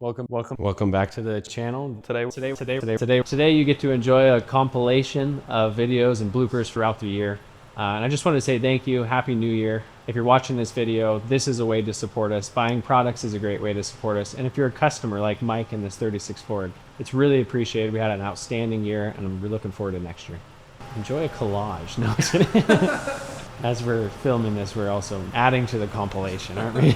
Welcome back to the channel. Today you get to enjoy a compilation of videos and bloopers throughout the year. And I just want to say thank you, Happy New Year. If you're watching this video, this is a way to support us. Buying products is a great way to support us. And if you're a customer like Mike in this 36 Ford, it's really appreciated. We had an outstanding year and we're looking forward to next year. Enjoy a collage. No, I'm kidding. As we're filming this, we're also adding to the compilation, aren't we?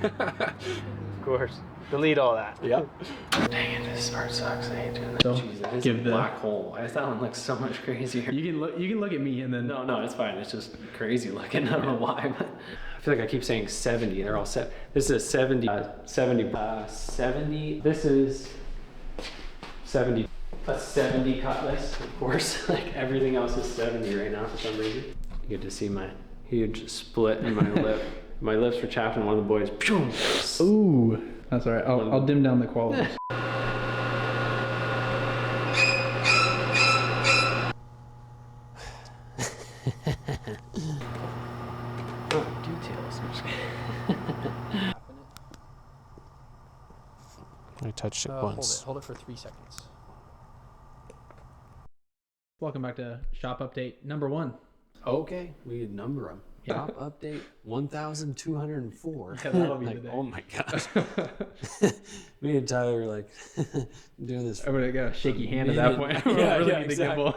Of course. Delete all that. Yep. Dang it, this part sucks. I hate doing that. So, Jesus, this give the black hole. I thought it looked so much crazier. You can look at me and then No, it's fine. It's just crazy looking. I don't know why, but I feel like I keep saying 70. They're all set. This is a 70. 70. This is 70. A 70 cutlass, of course. Like everything else is 70 right now for some reason. You get to see my huge split in my lip. My lips were chapped and one of the boys. Ooh, that's all right. I'll dim down the quality. Details. I touched it once. Hold it for 3 seconds. Welcome back to Shop Update number 1. Okay, we could number them. Shop update 1,204. Yeah, that'll be like, the day. oh my gosh. Me and Tyler were like doing this. I would have got a shaky hand at that point. Exactly.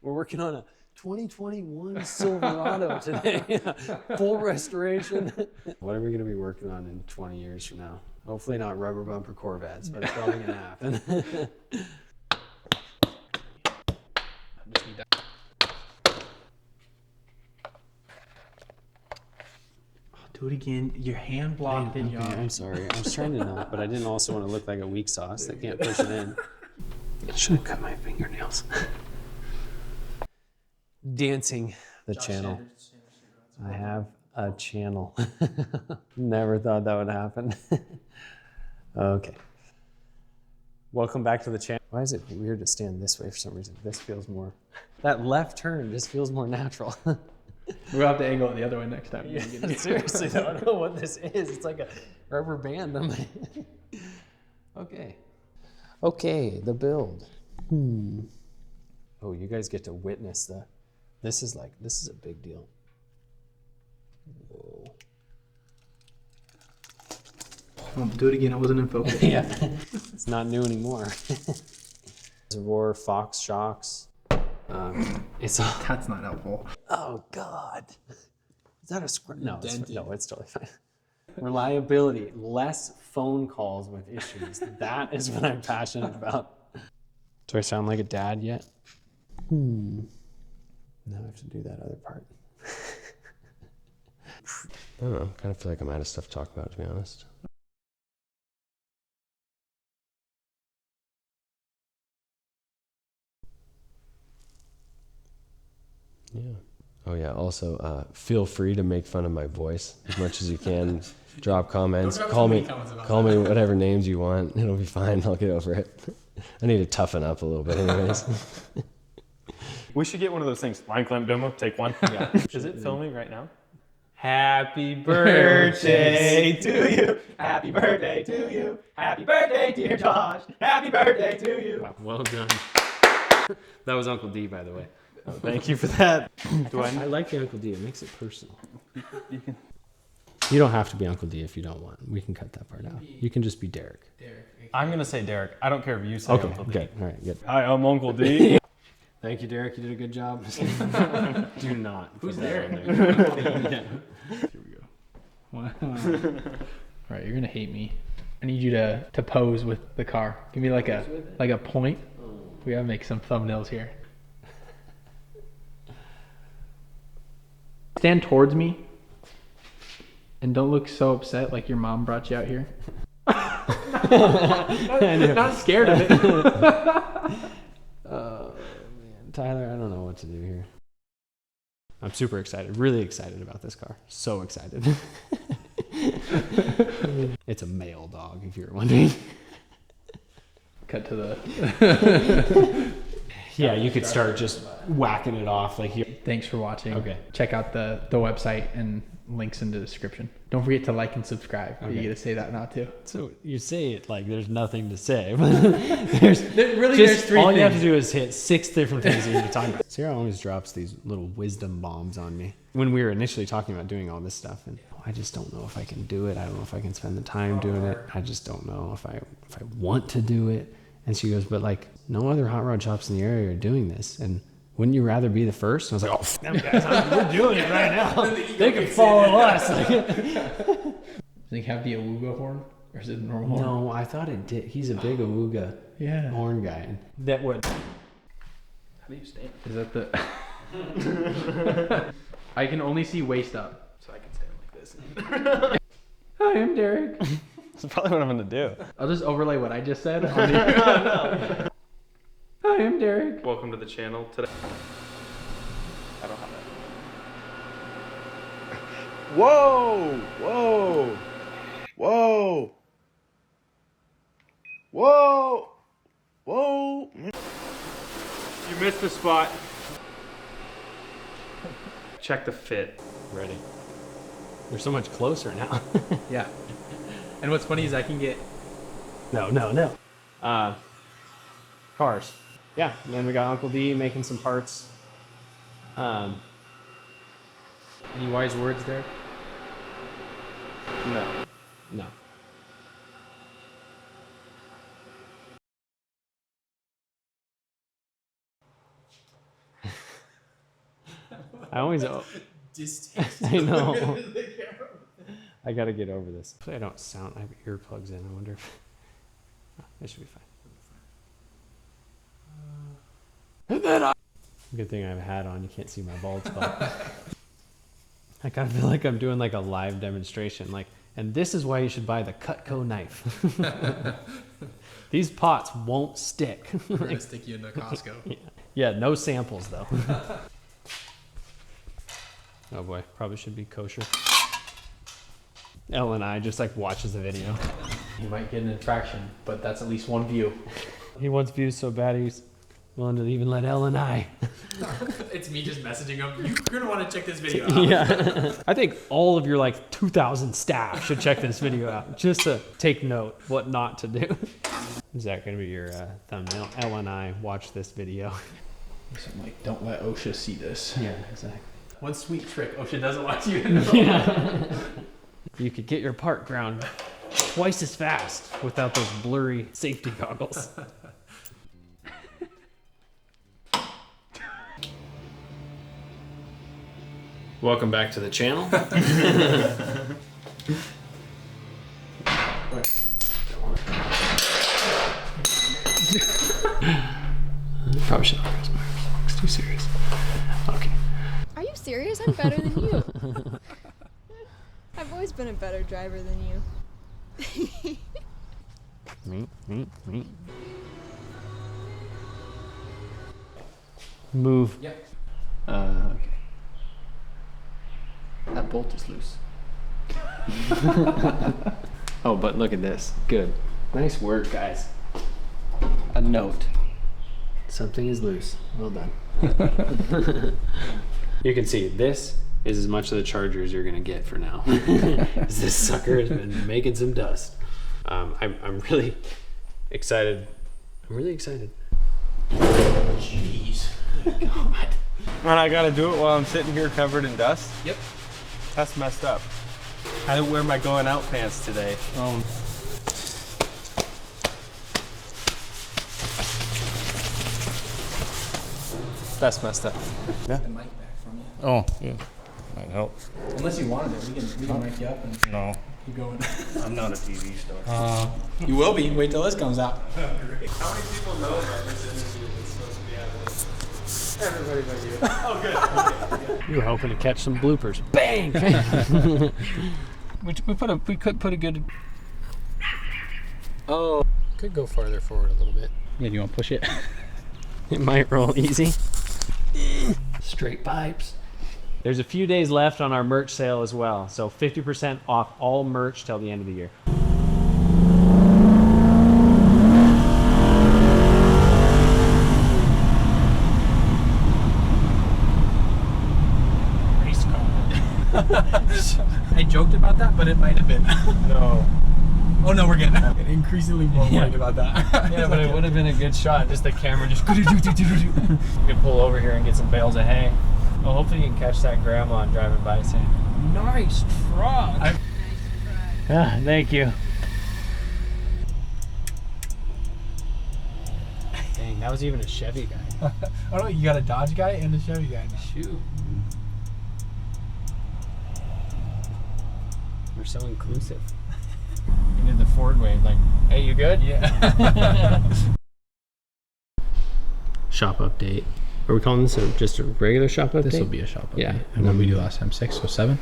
We're working on a 2021 Silverado today. Full restoration. What are we going to be working on in 20 years from now? Hopefully not rubber bumper Corvettes, but it's probably going to happen. Do it again. Your hand blocked in, Okay, I'm sorry. I was trying to not, but I didn't also want to look like a weak sauce that can't push it in. I should have cut my fingernails. Dancing the channel. I have a channel. Never thought that would happen. Okay. Welcome back to the channel. Why is it weird to stand this way for some reason? This feels more, that left turn just feels more natural. We'll have to angle it the other way next time. Yeah, seriously, though, I don't know what this is. It's like a rubber band on my... Okay, the build. Oh, you guys get to witness the... This is a big deal. Whoa. Do it again. I wasn't in focus. Yeah, it's not new anymore. Reservoir, Fox shocks. It's all... That's not helpful. Oh God, is that a square? No, it's totally fine. Reliability, less phone calls with issues. That is what I'm passionate about. Do I sound like a dad yet? Now I have to do that other part. I don't know. I kind of feel like I'm out of stuff to talk about, to be honest. Yeah. Oh yeah. Also, feel free to make fun of my voice as much as you can. Drop comments. Call me whatever names you want. It'll be fine. I'll get over it. I need to toughen up a little bit, anyways. We should get one of those things. Line clamp demo. Take one. Yeah. Is it filming right now? Happy birthday to you. Happy birthday to you. Happy birthday, dear Josh. Happy birthday to you. Well done. That was Uncle D, by the way. Oh, thank you for that. I like the Uncle D. It makes it personal. You don't have to be Uncle D if you don't want. We can cut that part out. You can just be Derek. I'm going to say Derek. I don't care if you say Okay, Uncle D. good. All right, good. Hi, I'm Uncle D. Thank you, Derek. You did a good job. Do not. Who's put that Derek? on there. Here we go. Wow. All right, you're gonna hate me. I need you to pose with the car. Give me like a point. We gotta make some thumbnails here. Stand towards me, and don't look so upset like your mom brought you out here. Not scared of it. Oh, man. Tyler, I don't know what to do here. I'm super excited, really excited about this car. So excited. It's a male dog, if you're wondering. Cut to the... Yeah, you could start just whacking it off like here. Thanks for watching. Okay. Check out the website and links in the description. Don't forget to like and subscribe. Okay. You gotta say that now too. So you say it like there's nothing to say. there's Really, just, there's three all you have things. to do is hit 6 different things you need to talk about. Sarah always drops these little wisdom bombs on me. When we were initially talking about doing all this stuff, and I just don't know if I can do it. I don't know if I can spend the time doing it. I just don't know if I want to do it. And she goes, but like no other hot rod shops in the area are doing this. And wouldn't you rather be the first? And I was like, oh, them guys, we're doing it right now. They can follow us. Does he have the awuga horn, or is it a normal horn? No, I thought it did. He's a big awuga horn guy. And that would. How do you stand? Is that the? I can only see waist up, so I can stand like this. Hi, I'm Derek. That's probably what I'm gonna do. I'll just overlay what I just said. On the... Hi, I'm Derek. Welcome to the channel today. I don't have that. Whoa! Whoa! Whoa! Whoa! Whoa! You missed the spot. Check the fit. Ready. We're so much closer now. Yeah. And what's funny is I can get. No. Cars. Yeah, and then we got Uncle D making some parts. Any wise words there? No. I always. I know. I gotta get over this. Hopefully I don't sound. I have earplugs in. I wonder if. It should be fine. And then Good thing I have a hat on. You can't see my bald spot. I kind of feel like I'm doing like a live demonstration. Like, and this is why you should buy the Cutco knife. These pots won't stick. We're gonna stick you into Costco. Yeah, no samples though. Oh boy, probably should be kosher. Ellen and I just like watches the video. You might get an infraction, but that's at least one view. He wants views so bad he's willing to even let Ellen and I. It's me just messaging him. You're gonna want to check this video out. Yeah. I think all of your like 2,000 staff should check this video out just to take note what not to do. Is that going to be your thumbnail? Ellen and I watch this video. Something like, don't let OSHA see this. Yeah, exactly. One sweet trick, OSHA doesn't want you to know. Yeah. You could get your part ground twice as fast without those blurry safety goggles. Welcome back to the channel. Probably should not cross my arms. It's too serious. Okay. Are you serious? I'm better than you. I've always been a better driver than you. Me. Move. Yep. Okay. That bolt is loose. Oh, but look at this. Good. Nice work, guys. A note. Something is loose. Well done. You can see this is as much of the charger as you're gonna get for now. This sucker has been making some dust. I'm really excited. I'm really excited. Jeez. God. And I gotta do it while I'm sitting here covered in dust? Yep. That's messed up. I didn't wear my going out pants today. That's messed up. The mic back from you. Oh, yeah. Might help. Unless you wanted it, we can mic you up and No, keep going. I'm not a TV star. You will be. Wait till this comes out. How many people know about this interview that's supposed to be out of this? Everybody but you. Oh, good. You were hoping to catch some bloopers. Bang! We could put a good. Oh, could go farther forward a little bit. Yeah, do you want to push it? It might roll easy. Straight pipes. There's a few days left on our merch sale as well, so 50% off all merch till the end of the year. I joked about that, but it might have been. No. Oh no, we're getting increasingly more worried about that. Yeah, but it would have been a good shot. Just the camera just. You can pull over here and get some bales of hay. Well, hopefully you can catch that grandma driving by saying, "Nice truck." Ah, thank you. Dang, that was even a Chevy guy. Oh no, you got a Dodge guy and a Chevy guy now. Shoot. We're so inclusive. You did the Ford wave, like, hey, you good? Yeah. Shop update. Are we calling this just a regular shop update? This will be a shop update. Yeah. And what did we do last time? 6 or 7?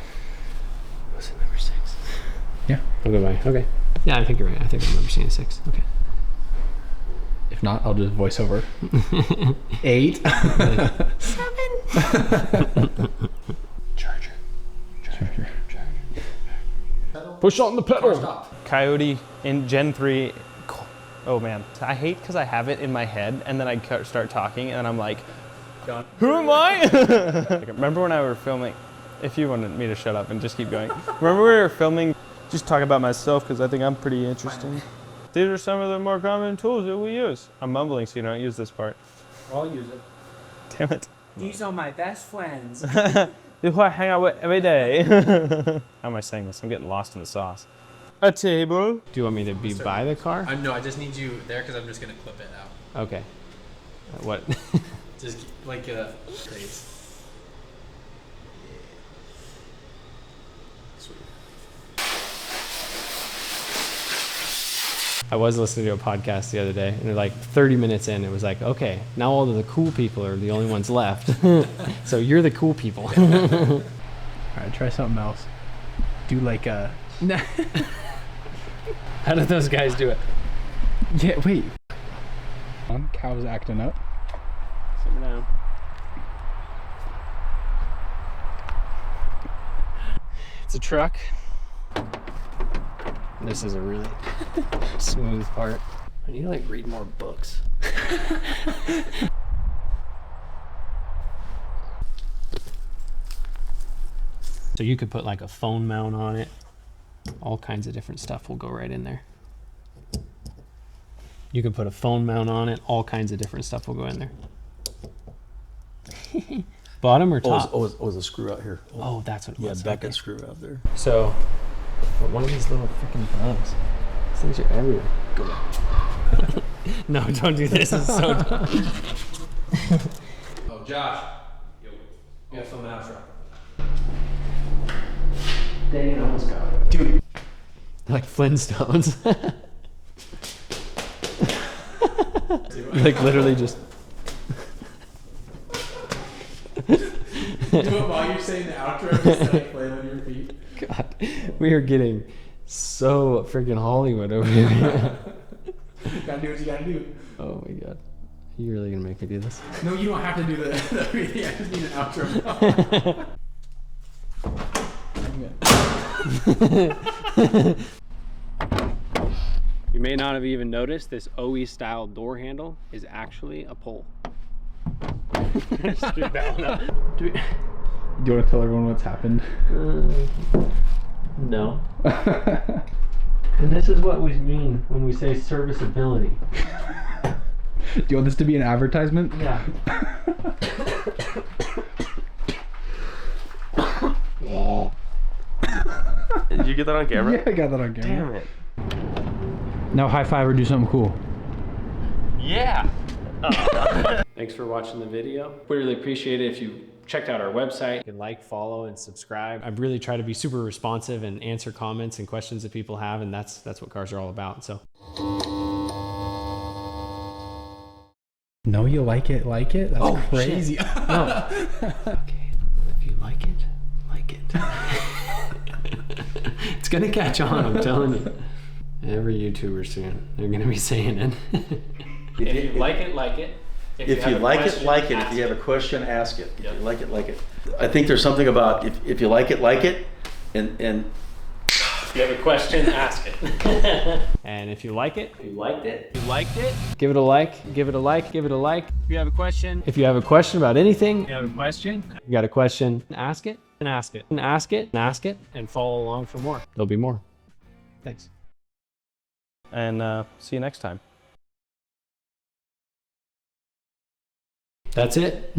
Was it number 6? Yeah. I'll go by. Okay. Yeah, I think you're right. I think I remember seeing 6. Okay. If not, I'll just voice over. 8. 7. Charger. Push on the pedal. Coyote in Gen 3. Oh man, I hate because I have it in my head and then I start talking and I'm like, who am I? Like, remember when I were filming, if you wanted me to shut up and just keep going. Remember we were filming, just talk about myself because I think I'm pretty interesting. These are some of the more common tools that we use. I'm mumbling so you don't use this part. I'll use it. Damn it. These are my best friends. This is who I hang out with every day. How am I saying this? I'm getting lost in the sauce. A table. Do you want me to be by the car? No, I just need you there because I'm just going to clip it out. Okay. What? Just like craze. I was listening to a podcast the other day, and they're like 30 minutes in, it was like, okay, now all of the cool people are the only ones left. So you're the cool people. All right, try something else. Do like a... How did those guys do it? Yeah, wait. Cow's acting up. Sit down. It's a truck. This is a really smooth part. I need to like read more books. So you could put like a phone mount on it. All kinds of different stuff will go right in there. You can put a phone mount on it. All kinds of different stuff will go in there. Bottom or top? Oh, the screw out here. Oh, that's what it Yeah, was. Beckett Okay. screw out there. So, one of these little freaking bugs. These things are everywhere. Go back. No, don't do this. It's so dumb. Oh, Josh. Yo. You have something else, Dang it, almost got it. Dude. Like Flintstones. Like literally just. Do it while you're saying the outro, just like play on your feet. God, we are getting so freaking Hollywood over here. Gotta do what you gotta do. Oh my God. Are you really gonna make me do this? No, you don't have to do the everything. I just need an outro. You may not have even noticed this OE style door handle is actually a pole. Screw that one up. Do you want to tell everyone what's happened? No. And this is what we mean when we say serviceability. Do you want this to be an advertisement? Yeah. Did you get that on camera? Yeah, I got that on camera. Damn it. Now high five or do something cool. Yeah. Thanks for watching the video. We really appreciate it if you checked out our website. You can like, follow, and subscribe. I really try to be super responsive and answer comments and questions that people have, and that's what cars are all about. So. No, you like it? That's crazy. No. Okay. If you like it, like it. It's gonna catch on, I'm telling you. Every YouTuber soon, they're gonna be saying it. If you like it, like it. If you like it, like it. If you have a question, ask it. If you like it, like it. I think there's something about if you like it, like it, and If you have a question, ask it. And if you like it, if you liked it, give it a like, give it a like, give it a like. If you have a question about anything, you got a question, ask it. and ask it, and ask it, and ask it, and follow along for more. There'll be more. Thanks. And see you next time. That's it.